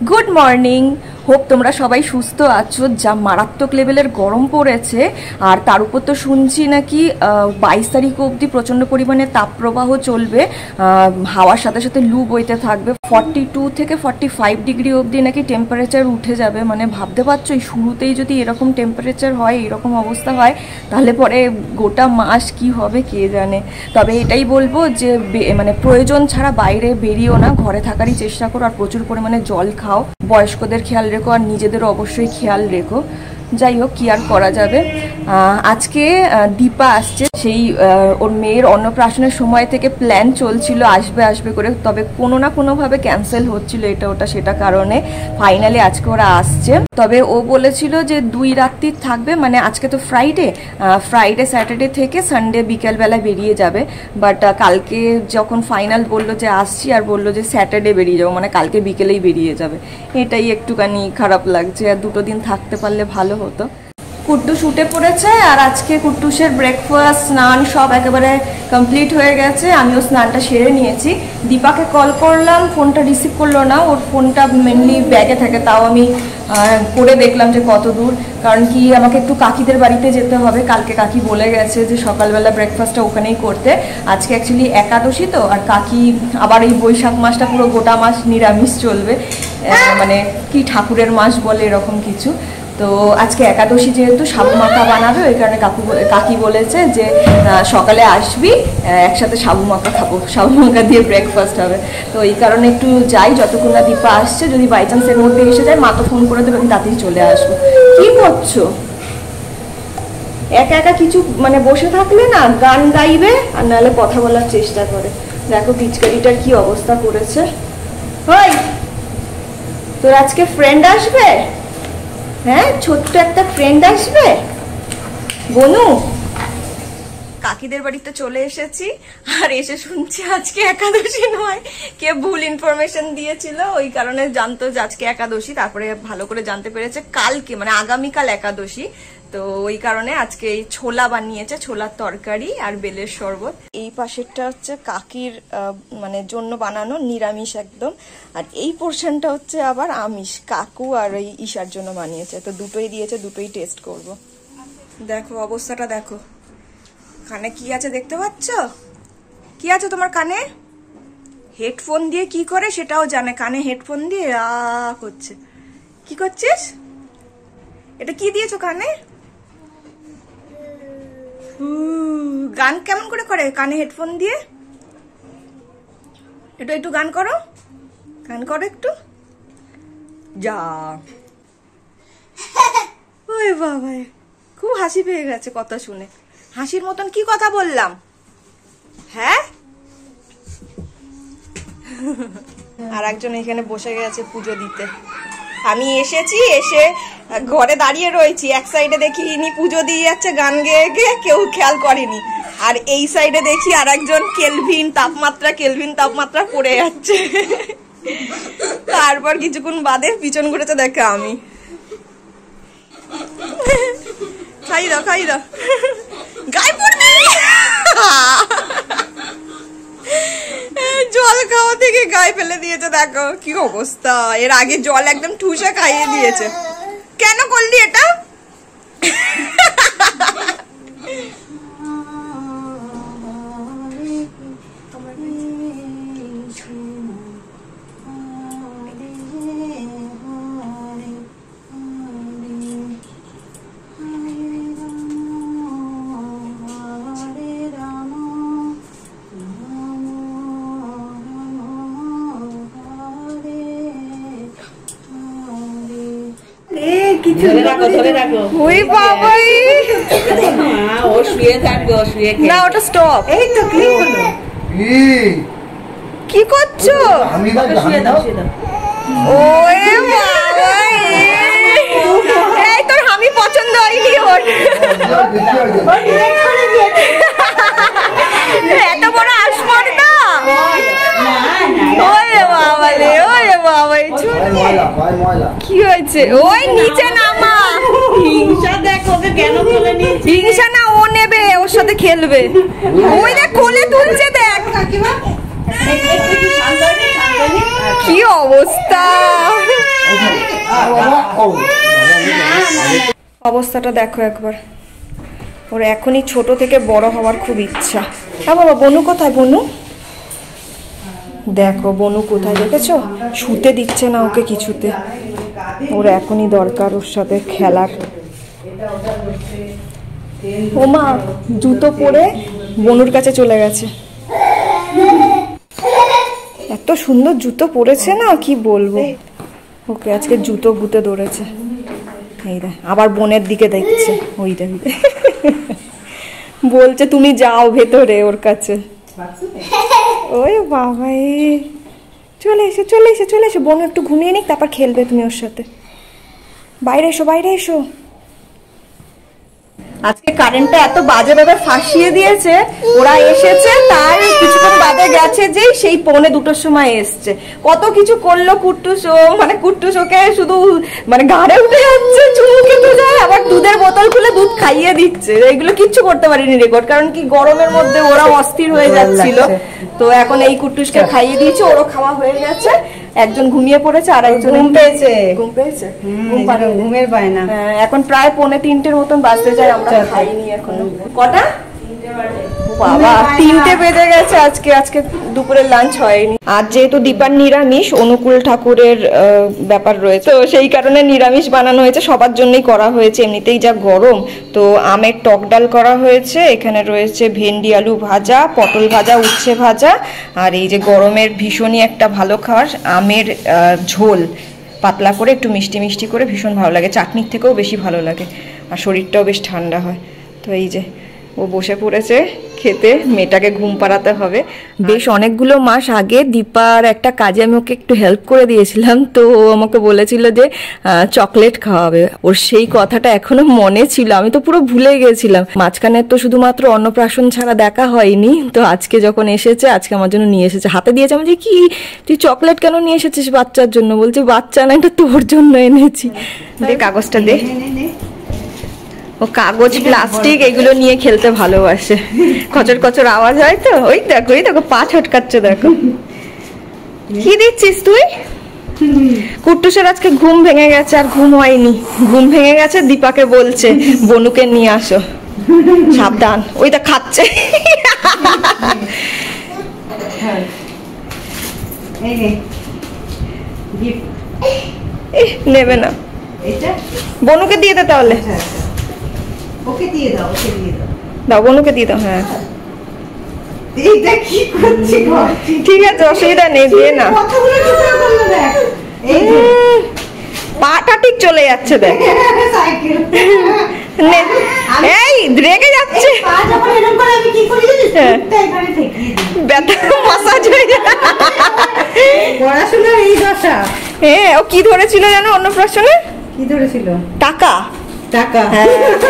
Good morning, hope তোমরা সবাই সুস্থ আছো। যা মারাত্মক লেভেলের গরম পড়েছে, আর তার উপর তো শুনছি নাকি 22 তারিখ অবধি প্রচণ্ড পরিমাণে তাপপ্রবাহ চলবে, হাওয়ার সাথে সাথে লু বইতে থাকবে। 42 থেকে 45 ডিগ্রি অবধি নাকি টেম্পারেচার উঠে যাবে। মানে ভাবতে পারছো, এই শুরুতেই যদি এরকম টেম্পারেচার হয়, এরকম অবস্থা হয়, তাহলে পরে গোটা মাস কি হবে কে জানে। তবে এটাই বলবো যে মানে প্রয়োজন ছাড়া বাইরে বেরিয়েও না, ঘরে থাকারই চেষ্টা করো, আর প্রচুর পরিমাণে জল খাও, বয়স্কদের খেয়াল রেখো, আর নিজেদেরও অবশ্যই খেয়াল রেখো। যাই হোক, কি আর করা যাবে। আজকে দীপা আসছে। সেই ওর মেয়ের অন্নপ্রাশনের সময় থেকে প্ল্যান চলছিল আসবে আসবে করে, তবে কোনো না কোনোভাবে ক্যান্সেল হচ্ছিল এটা ওটা সেটা কারণে। ফাইনালি আজকে ওরা আসছে। তবে ও বলেছিল যে 2 রাত্রি থাকবে, মানে আজকে তো ফ্রাইডে স্যাটারডে থেকে সানডে বিকেলবেলা বেরিয়ে যাবে। বাট কালকে যখন ফাইনাল বললো যে আসছি, আর বললো যে স্যাটারডে বেরিয়ে যাবো, মানে কালকে বিকেলেই বেরিয়ে যাবে। এটাই একটুখানি খারাপ লাগছে, আর 2 দিন থাকতে পারলে ভালো হতো। কুট্টুস উঠে পড়েছে, আর আজকে কুট্টুসের ব্রেকফাস্ট স্নান সব একেবারে কমপ্লিট হয়ে গেছে। আমিও স্নানটা সেরে নিয়েছি। দীপাকে কল করলাম, ফোনটা রিসিভ করলো না। ওর ফোনটা মেনলি ব্যাগে থাকে, তাও আমি করে দেখলাম যে কত দূর। কারণ কি, আমাকে একটু কাকিদের বাড়িতে যেতে হবে। কালকে কাকি বলে গেছে যে সকালবেলা ব্রেকফাস্টটা ওখানেই করতে। আজকে অ্যাকচুয়ালি একাদশী তো, আর কাকি আবার এই বৈশাখ মাসটা পুরো গোটা মাস নিরামিষ চলবে, মানে কি ঠাকুরের মাস বলে এরকম কিছু। তো আজকে একাদশী যেহেতু সাবু মাখা বানাবে, ওই কারণে কাকি বলেছে যে সকালে আসবি, একসাথে সাবু মাখা খাবো, সাবু মাখা দিয়ে ব্রেকফাস্ট হবে। তো এই কারণে একটু যাই, যতক্ষণ না দীপা আসছে। যদি বাই চান্স এর মধ্যে এসে যায়, মা তো ফোন করে দেবে, আমি তাড়াতাড়ি চলে আসবো। কি করছো? একা একা কিছু মানে বসে থাকলে না গান গাইবে, আর নাহলে কথা বলার চেষ্টা করে। দেখো পিচকারিটার কি অবস্থা করেছে। ওই তোর আজকে ফ্রেন্ড আসবে? হ্যাঁ, ছোট্ট একটা ফ্রেন্ড আসবে বনু। কাকিদের বাড়িতে চলে এসেছি, আর এসে শুনছি আজকে একাদশী নয়। কে ভুল ইনফরমেশন দিয়েছিল, ওই কারণে জানতো যে আজকে একাদশী। তারপরে ভালো করে জানতে পেরেছে কালকে, মানে আগামীকাল একাদশী। তো ওই কারণে আজকে এই ছোলা বানিয়েছে, ছোলার তরকারি আর বেলের শরবত। এই পাশেরটা হচ্ছে কাকির মানে জন্য বানানো নিরামিষ একদম, আর এই পোর্শনটা হচ্ছে আবার আমিষ, কাকু আর এই ঈশার জন্য বানিয়েছে। তো দুটোই দিয়েছে, দুটোই টেস্ট করব। দেখো অবস্থাটা দেখো। কানে কি আছে দেখতে পাচ্ছ? কি আছে তোমার কানে? হেডফোন দিয়ে কি করে সেটাও জানে। কানে হেডফোন দিয়ে করছে। কি করছিস? এটা কি দিয়েছো কানে? গান কেমন করে করে কানে হেডফোন দিয়ে? একটু গান করো, গান করো একটু। যা, ওই বাবা, খুব হাসি পেয়ে গেছে কথা শুনে। হাসির মতন কি কথা বললাম? হ্যাঁ। আর একজন এখানে বসে গেছে পুজো দিতে। আমি এসেছি, এসে ঘরে দাঁড়িয়ে রয়েছি। এক সাইডে দেখি ইনি পুজো দিয়ে যাচ্ছে গান গেয়ে গিয়ে, কেউ খেয়াল করেনি। আর এই সাইডে দেখি আর একজন কেলভিন তাপমাত্রা পড়ে যাচ্ছে। তারপর কিছুক্ষণ বাদে পিছন ঘুরেছে দেখে আমি। খাই দাও গায়ে পড়বে। জল খাওয়া থেকে গায়ে ফেলে দিয়েছে, দেখো কি অবস্থা। এর আগে জল একদম ঠুসে খাইয়ে দিয়েছে। কেন করলি এটা? না, ওটা স্টপ। এই তো কি করছো? এই তোর আমি পছন্দ হয়নি ওর। এত বড় আসমার না। ওরে বাবা রে, ওরে বাবা, কি হয়েছে? ওই নিচে নামা। হিংসা দেখ, ওকে কেন বলে নি? হিংসা না, ও নেবে, ওর সাথে খেলবে। ওই দেখ কোলে তুলছে, দেখ কি অবস্থা। অবস্থাটা দেখো একবার, ওর এখনই ছোট থেকে বড় হওয়ার খুব ইচ্ছা। হ্যাঁ বাবা, বনু কোথায়? বনু দেখো, বনু কোথায় দেখেছো? শুতে দিচ্ছে না ওকে কিছুতে। ওর এখনই দরকার ওর সাথে খেলার। ও মা, জুতো পরে বনুর কাছে চলে গেছে। এত সুন্দর জুতো পরেছে না, কি বলবো। ওকে আজকে জুতো ভূতে ধরেছে। এই দেখ, আবার বোনের দিকে দেখছে। ওই দেখ, বলছে তুমি যাও ভেতরে ওর কাছে। ওই বাবা, চলে এসো চলে এসো চলে এসো। বোন একটু ঘুমিয়ে নিক, তারপর খেলবে তুমি ওর সাথে। বাইরে এসো বাইরে এসো। আজকে কারেন্টটা এত বাজে ভাবে ফাঁসিয়ে দিয়েছে। ওরা এসেছে তার কিছুক্ষণ বাদে গেছে, যে সেই 1:45-2টার সময় এসছে। কত কিছু করলো কুট্টুস। মানে কুট্টুস ওকে শুধু মানে ঘাড়ে উঠে যাচ্ছে, চুমু খেতে যায়, আবার দুধের বোতল খুলে দুধ খাইয়ে দিচ্ছে। এগুলো কিচ্ছু করতে পারিনি রেকর্ড, কারণ কি গরমের মধ্যে ওরা অস্থির হয়ে যাচ্ছিল। তো এখন এই কুট্টুসকে খাইয়ে দিয়েছে, ওরও খাওয়া হয়ে গেছে। একজন ঘুমিয়ে পড়েছে আর একজন ঘুম পেয়েছে। ঘুমের বায়না। এখন প্রায় 2:45 মতন বাজতে যায়, আমরা খাইনি এখনো। কটা? বাবা, 3টে বেজে গেছে। আজকে দুপুরের লাঞ্চ হয়নি। আজ যেহেতু দীপার নিরামিষ, অনুকূল ঠাকুরের ব্যাপার রয়েছে, তো সেই কারণে নিরামিষ বানানো হয়েছে। সবার জন্যই করা হয়েছে, এমনিতেই যা গরম। তো আমের টক ডাল করা হয়েছে, এখানে রয়েছে ভেন্ডি আলু ভাজা, পটল ভাজা, উচ্ছে ভাজা, আর এই যে গরমের ভীষণই একটা ভালো খাবার আমের ঝোল, পাতলা করে একটু মিষ্টি মিষ্টি করে, ভীষণ ভালো লাগে। চাটনির থেকেও বেশি ভালো লাগে, আর শরীরটাও বেশ ঠান্ডা হয়। তো এই যে ও বসে পড়েছে খেতে, মেয়েটাকে ঘুম পাড়াতে হবে। বেশ অনেকগুলো মাস আগে দীপার একটা কাজে আমি ওকে একটু হেল্প করে দিয়েছিলাম। তো ও আমাকে বলেছিল যে চকলেট খাওয়াবে। ওর সেই কথাটা এখনো মনে ছিল, আমি তো পুরো ভুলে গেছিলাম। মাঝখানে তো শুধুমাত্র অন্নপ্রাশন ছাড়া দেখা হয়নি। তো আজকে যখন এসেছে, আজকে আমার জন্য নিয়ে এসেছে, হাতে দিয়েছে। আমি যে কি তুই চকলেট কেন নিয়ে এসেছিস বাচ্চার জন্য? বলছি বাচ্চা না, এটা তোর জন্য এনেছি। দে কাগজটা দে। ও কাগজ প্লাস্টিক এগুলো নিয়ে খেলতে ভালোবাসে। কচর কচর আওয়াজ হয় তো। ওই দেখো পা ছটকাচ্ছে, দেখো। কি দিচ্ছিস তুই? কুট্টুসের আজকে ঘুম ভেঙে গেছে, আর ঘুম হয়নি। ঘুম ভেঙে গেছে, দীপাকে বলছে বনুকে নিয়ে আসো, সাবধান। ওইটা খাচ্ছে। নেবে না, বনুকে দিয়ে দে তাহলে। ওকে দিয়ে দাও, ওকে দিয়ে দাও। দাও, বনুকে দিয়ে দাও। হ্যাঁ, এইটা কি করছিস? ঠিক আছে, অসুবিধা নেই, দিয়ে না। পাটা ঠিক চলে যাচ্ছে, দেখ। এই রেগে যাচ্ছে। ব্যথা মাসাজ হয়ে যায়। পড়াশোনার এই দশা। হ্যাঁ, ও কি ধরেছিল জানো অন্নপ্রাশনে? কি ধরেছিল? টাকা। টাকা,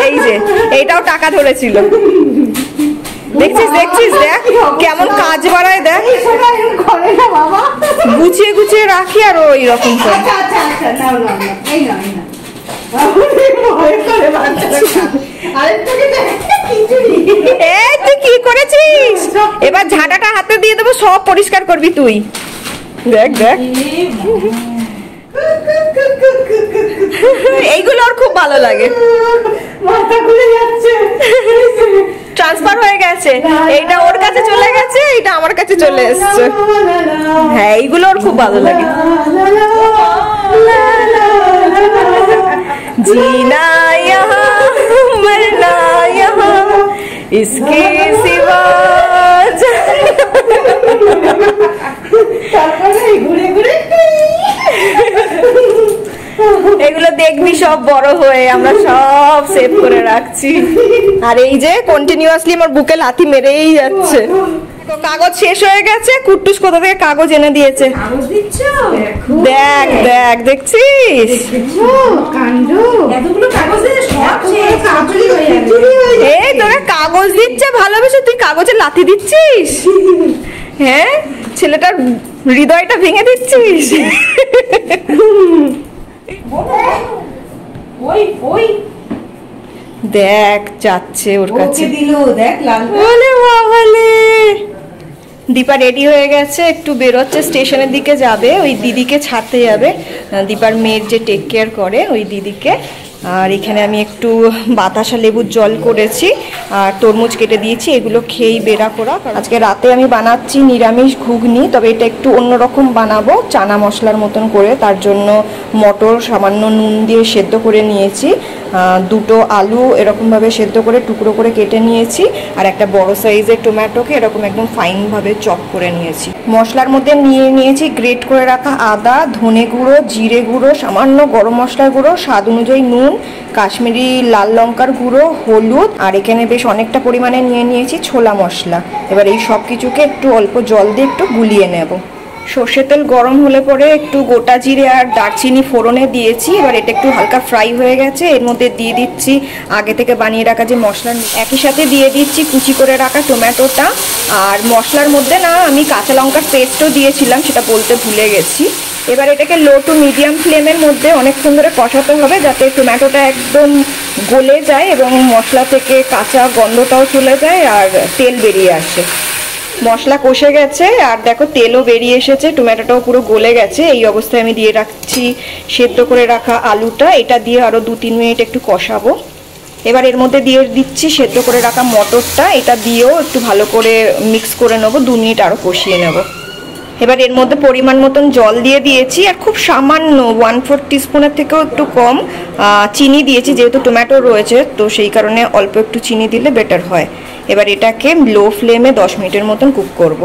এই যে এইটাও টাকা ধরেছিল। দেখছিস দেখছিস, দেখ কেমন কাজ বাড়ায়, দেখ। গুছিয়ে গুছিয়ে রাখি, আর ওই রকম করে। এই তুই কি করেছিস? এবার ঝাঁটাটা হাতে দিয়ে দেবো, সব পরিষ্কার করবি তুই। দেখ দেখ, এইগুলো ওর খুব ভালো লাগে। মাথা ঘুরে যাচ্ছে, ট্রান্সফার হয়ে গেছে। এইটা ওর কাছে চলে গেছে, এইটা আমার কাছে চলে এসেছে। হ্যাঁ, এইগুলো ওর খুব ভালো লাগে। जीना यहाँ मरना यहाँ इसके सिवा। এগুলো দেখবি সব বড় হয়ে, আমরা সব সেভ করে রাখছি। আর এই যে কন্টিনিউয়াসলি আমার বুকে লাথি মেরেই যাচ্ছে। কাগজ শেষ হয়ে গেছে, কুট্টুস কোথা থেকে কাগজ এনে দিয়েছে। দেখ দেখ, দেখছিস? এই তোকে কাগজ দিচ্ছে ভালোবেসে, তুই কাগজে লাথি দিচ্ছিস? হ্যাঁ, ছেলেটার হৃদয়টা ভেঙে দিচ্ছিস। দেখ যাচ্ছে ওর কাছে, দিল দেখ। বলে বাবালে, দীপা রেডি হয়ে গেছে, একটু বেরোচ্ছে, স্টেশনের দিকে যাবে, ওই দিদিকে ছাড়তে যাবে, দীপার মেয়ের যে টেক কেয়ার করে ওই দিদিকে। আর এখানে আমি একটু বাতাসা লেবুর জল করেছি আর তরমুজ কেটে দিয়েছি, এগুলো খেয়েই বেরা করা। আজকে রাতে আমি বানাচ্ছি নিরামিষ ঘুগনি, তবে এটা একটু অন্যরকম বানাবো, চানা মশলার মতন করে। তার জন্য মটর সামান্য নুন দিয়ে সেদ্ধ করে নিয়েছি, দুটো আলু এরকমভাবে সেদ্ধ করে টুকরো করে কেটে নিয়েছি, আর একটা বড় সাইজের টমেটোকে এরকম একদম ফাইনভাবে চপ করে নিয়েছি। মশলার মধ্যে নিয়েছি গ্রেট করে রাখা আদা, ধনে গুঁড়ো, জিরে গুঁড়ো, সামান্য গরম মশলার গুঁড়ো, স্বাদ অনুযায়ী নুন, কাশ্মীরি লাল লঙ্কার গুঁড়ো, হলুদ, আর এখানে বেশ অনেকটা পরিমাণে নিয়েছি ছোলা মশলা। এবার এই সব কিছুকে একটু অল্প জল দিয়ে একটু গুলিয়ে নেব। সর্ষের তেল গরম হলে পরে একটু গোটা জিরে আর দারচিনি ফোড়নে দিয়েছি। এবার এটা একটু হালকা ফ্রাই হয়ে গেছে, এর মধ্যে দিয়ে দিচ্ছি আগে থেকে বানিয়ে রাখা যে মশলা, একই সাথে দিয়ে দিচ্ছি কুচি করে রাখা টমেটোটা। আর মশলার মধ্যে না আমি কাঁচা লঙ্কার পেস্টও দিয়েছিলাম, সেটা বলতে ভুলে গেছি। এবার এটাকে লো টু মিডিয়াম ফ্লেমের মধ্যে অনেকক্ষণ ধরে কষাতে হবে, যাতে টমেটোটা একদম গলে যায় এবং মশলা থেকে কাঁচা গন্ধটাও চলে যায় আর তেল বেরিয়ে আসে। মশলা কষে গেছে আর দেখো তেলও বেরিয়ে এসেছে, টমেটোটাও পুরো গলে গেছে। এই অবস্থায় আমি দিয়ে রাখছি সেদ্ধ করে রাখা আলুটা, এটা দিয়ে আরও 2-3 মিনিট একটু কষাবো। এবার এর মধ্যে দিয়ে দিচ্ছি সেদ্ধ করে রাখা মটরটা, এটা দিয়েও একটু ভালো করে মিক্স করে নেবো, 2 মিনিট আরও কষিয়ে নেব। এবার এর মধ্যে পরিমাণ মতন জল দিয়ে দিয়েছি, আর খুব সামান্য 1/4 টিস্পুনের থেকেও একটু কম চিনি দিয়েছি, যেহেতু টমেটো রয়েছে তো সেই কারণে অল্প একটু চিনি দিলে বেটার হয়। এবার এটাকে লো ফ্লেমে 10 মিনিটের মতন কুক করব।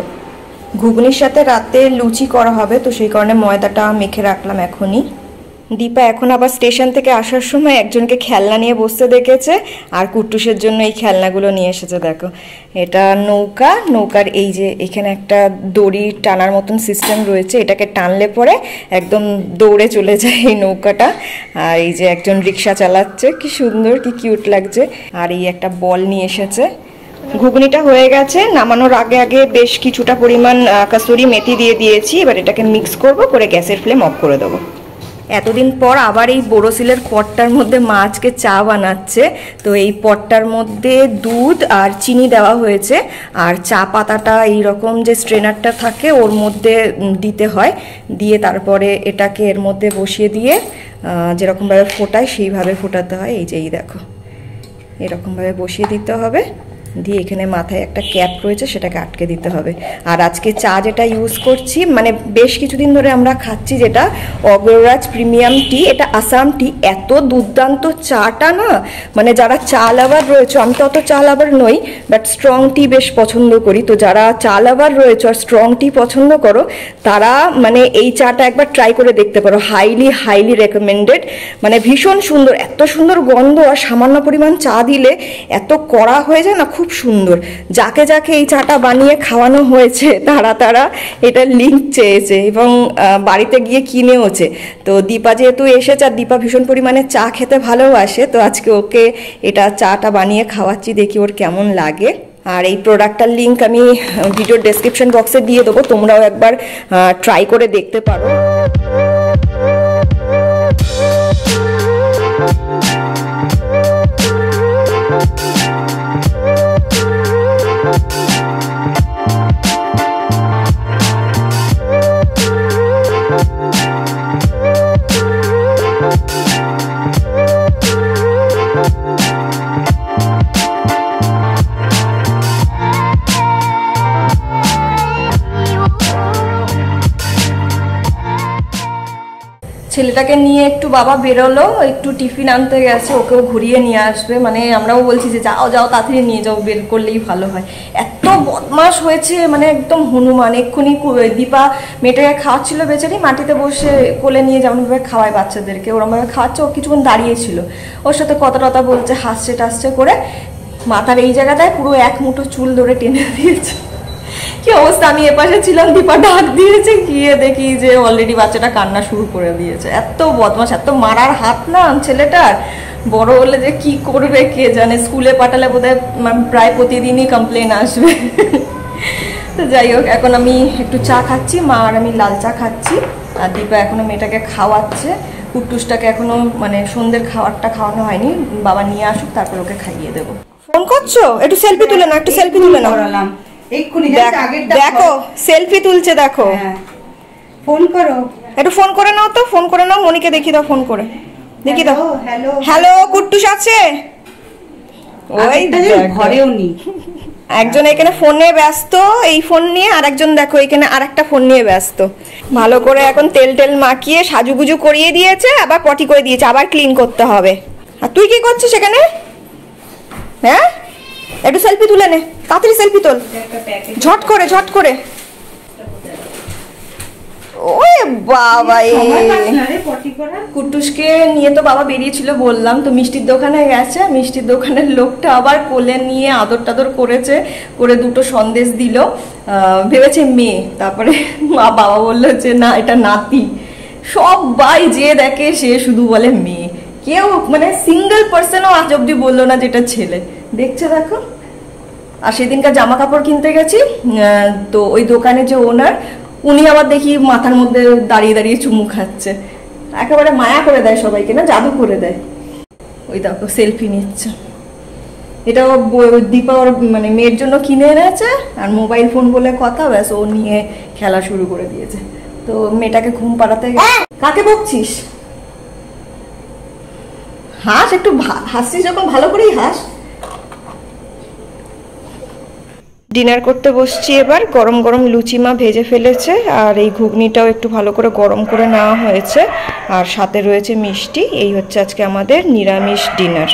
ঘুগনির সাথে রাতে লুচি করা হবে, তো সেই কারণে ময়দাটা মেখে রাখলাম এখনই। দীপা এখন আবার স্টেশন থেকে আসার সময় একজনকে খেলনা নিয়ে বসতে দেখেছে, আর কুট্টুসের জন্য এই খেলনাগুলো নিয়ে এসেছে। দেখো, এটা নৌকা, নৌকার এই যে এখানে একটা দড়ি টানার মতন সিস্টেম রয়েছে, এটাকে টানলে পরে একদম দৌড়ে চলে যায় এই নৌকাটা। আর এই যে একজন রিক্সা চালাচ্ছে, কি সুন্দর, কি কিউট লাগছে। আর এই একটা বল নিয়ে এসেছে। ঘুগনিটা হয়ে গেছে, নামানোর আগে আগে বেশ কিছুটা পরিমাণ কাসুরি মেথি দিয়ে দিয়েছি। এবার এটাকে মিক্স করব, করে গ্যাসের ফ্লেম অফ করে দেবো। এতদিন পর আবার এই বোরোসিলের পটটার মধ্যে মা আজকে চা বানাচ্ছে। তো এই পটটার মধ্যে দুধ আর চিনি দেওয়া হয়েছে, আর চা পাতাটা এইরকম যে স্ট্রেনারটা থাকে ওর মধ্যে দিতে হয়, দিয়ে তারপরে এটাকে এর মধ্যে বসিয়ে দিয়ে যেরকমভাবে ফোটায় সেইভাবে ফোটাতে হয়। এই যে এই দেখো, এরকমভাবে বসিয়ে দিতে হবে, দিয়ে এখানে মাথায় একটা ক্যাপ রয়েছে, সেটাকে আটকে দিতে হবে। আর আজকে চা যেটা ইউজ করছি, মানে বেশ কিছুদিন ধরে আমরা খাচ্ছি, যেটা অগ্ররাজ প্রিমিয়াম টি, এটা আসাম টি। এত দুর্দান্ত চাটা না, মানে যারা চা লাভার রয়েছে, আমি তো অত চা লাভার নই, বাট স্ট্রং টি বেশ পছন্দ করি, তো যারা চা লাভার রয়েছে আর স্ট্রং টি পছন্দ করো, তারা মানে এই চাটা একবার ট্রাই করে দেখতে পারো। হাইলি রেকমেন্ডেড, মানে ভীষণ সুন্দর, এত সুন্দর গন্ধ, আর সামান্য পরিমাণ চা দিলে এত কড়া হয়ে যায় না, খুব সুন্দর। যাকে যাকে এই চাটা বানিয়ে খাওয়ানো হয়েছে তারা এটা লিঙ্ক চেয়েছে এবং বাড়িতে গিয়ে কিনেওছে। তো দীপা যেহেতু এসেছে, আর দীপা ভীষণ পরিমাণে চা খেতে ভালোবাসে, তো আজকে ওকে এটা চাটা বানিয়ে খাওয়াচ্ছি, দেখি ওর কেমন লাগে। আর এই প্রোডাক্টটার লিঙ্ক আমি ভিডিওর ডেসক্রিপশন বক্সে দিয়ে দেবো, তোমরাও একবার ট্রাই করে দেখতে পারো। ছেলেটাকে নিয়ে একটু বাবা বেরোলো, একটু টিফিন আনতে গেছে, ওকেও ঘুরিয়ে নিয়ে আসবে। মানে আমরাও বলছি যে যাও তাড়াতাড়ি নিয়ে যাও, বের করলেই ভালো হয়। এত বদমাশ হয়েছে, মানে একদম হনুমান। এক্ষুনি দীপা মেয়েটাকে খাওয়াচ্ছিল, বেচারি মাটিতে বসে কোলে নিয়ে যেমনভাবে খাওয়ায় বাচ্চাদেরকে, ওরমভাবে খাওয়াচ্ছে। ও কিছুক্ষণ দাঁড়িয়েছিল, ওর সাথে কথা বলছে, হাসছে টাসছে করে, মাথার এই জায়গাটায় পুরো এক মুঠো চুল ধরে টেনে দিয়েছে। কি অবস্থা, আমি এপাশে ছিলাম, দীপা ডাক দিয়েছে, গিয়ে দেখি যে অলরেডি বাচ্চাটা কান্না শুরু করে দিয়েছে। এত বদমাশ, এত মারার হাত না ছেলেটার। বড় হলে যে কি করবে কে জানে, স্কুলে পাঠালে বোধহয় প্রায় প্রতিদিনই কমপ্লেন আসবে। তো যাই হোক, এখন আমি একটু চা খাচ্ছি, মা আর আমি লাল চা খাচ্ছি, আর দীপা এখনো মেয়েটাকে খাওয়াচ্ছে। কুট্টুসটাকে এখনো মানে সন্ধ্যের খাবারটা খাওয়ানো হয়নি, বাবা নিয়ে আসুক তারপর ওকে খাইয়ে দেবো। ফোন করছো? একটু সেলফি তুলে না, একটু সেলফি তুলে নাও। দেখো সেলফি তুলছে, দেখো। ফোন করো, একটু ফোন করে নাও তো, ফোন করে নাও, মনিকে দেখি দাও, ফোন করে দেখি দাও। হ্যালো হ্যালো, কুট্টুস আছে? ওই ঘরেও নি, একজন এখানে ফোনে ব্যস্ত, এই ফোন নিয়ে, আর একজন দেখো এখানে আর একটা ফোন নিয়ে ব্যস্ত। ভালো করে এখন তেল টেল মাখিয়ে সাজুগুজু করিয়ে দিয়েছে, আবার পটি করে দিয়েছে, আবার ক্লিন করতে হবে। আর তুই কি করছিস এখানে? হ্যাঁ, একটু সেলফি তুলে নে, তাড়াতাড়ি সেলফি তোল, ঝট করে ঝট করে। ওই বাবা, কুট্টুসকে নিয়ে তো বাবা বেরিয়েছিল বললাম, তো মিষ্টির দোকানে গেছে, মিষ্টির দোকানের লোকটা আবার কোলে নিয়ে আদর টাদর করেছে, করে দুটো সন্দেশ দিল, ভেবেছে মেয়ে, তারপরে বাবা বললো যে না এটা নাতি। সবাই যে দেখে সে শুধু বলে মেয়ে, কেউ মানে সিঙ্গেল পার্সনও আজ অব্দি বললো না যেটা ছেলে। দেখছে দেখো। আর সেদিনকার জামা কাপড় কিনতে গেছি, তো ওই দোকানে যে ওনার, উনি আবার দেখি মাথার মধ্যে দাঁড়িয়ে দাঁড়িয়ে চুমু খাচ্ছে, একেবারে মায়া করে দেয় সবাইকে, না জাদু করে দেয়। ওই দেখো সেলফি নিচ্ছে, এটা দীপা ওর মানে মেয়ের জন্য কিনে এনেছে, আর মোবাইল ফোন বলে কথা, ব্যাস ও নিয়ে খেলা শুরু করে দিয়েছে। তো মেয়েটাকে ঘুম পাড়াতে গেছে। কাকে বকছিস? হাস, একটু হাসছিস যখন ভালো করেই হাস। ডিনার করতে বসছি এবার। গরম গরম লুচি মা ভেজে ফেলেছে, আর এই ঘুগনিটাও একটু ভালো করে গরম করে নেওয়া হয়েছে, আর সাথে রয়েছে মিষ্টি। এই হচ্ছে আজকে আমাদের নিরামিষ ডিনার।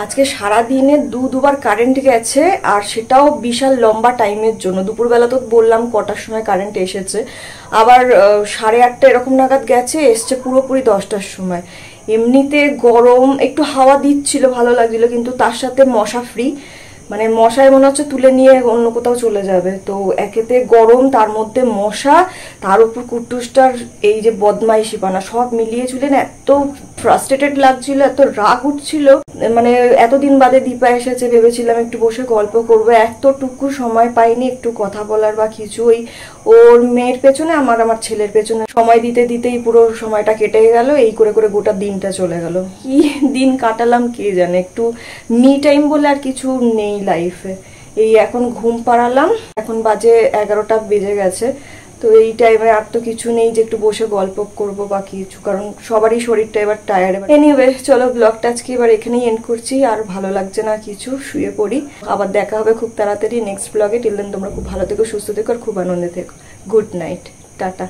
আজকে সারা দিনে দুবার কারেন্ট গেছে, আর সেটাও বিশাল লম্বা টাইমের জন্য। দুপুরবেলা তো বললাম কটার সময় কারেন্ট এসেছে, আবার 8:30 এরকম নাগাদ গেছে, এসছে পুরোপুরি 10টার সময়। এমনিতে গরম, একটু হাওয়া দিচ্ছিল, ভালো লাগছিল, কিন্তু তার সাথে মশা ফ্রি, মানে মশায় মনে হচ্ছে তুলে নিয়ে অন্য কোথাও চলে যাবে। তো একেতে গরম, তার মধ্যে মশা, তার উপর কুট্টুসটার এই যে বদমাইশিপানা, সব মিলিয়ে ছিল না, এত ফ্রাস্ট্রেটেড লাগছিল, এত রাগ উঠছিল। মানে এতদিন বাদে দীপা এসেছে, ভেবেছিলাম একটু বসে গল্প করবো, এতটুকু সময় পাইনি একটু কথা বলার বা কিছু। ওর মেয়ের পেছনে, আমার ছেলের পেছনে সময় দিতে দিতেই পুরো সময়টা কেটে গেল। এই করে করে গোটা দিনটা চলে গেল। কি দিন কাটালাম কে জানে, একটু মি টাইম বলে আর কিছু নেই লাইফে। এই এখন ঘুম পাড়ালাম, এখন বাজে 11টা বেজে গেছে। তো এই টাইমে আর তো কিছু নেই যে একটু বসে গল্প করব বা কিছু, কারণ সবারই শরীরটা এবার টায়ার্ড। এনিওয়ে, চলো ব্লগটা আজকে এবার এখানেই এন্ড করছি, আর ভালো লাগছে না কিছু, শুয়ে পড়ি। আবার দেখা হবে খুব তাড়াতাড়ি নেক্সট ব্লগে। টিল দেন তোমরা খুব ভালো থেকো, সুস্থ থেকো, আর খুব আনন্দে থেকো। Good night, tata.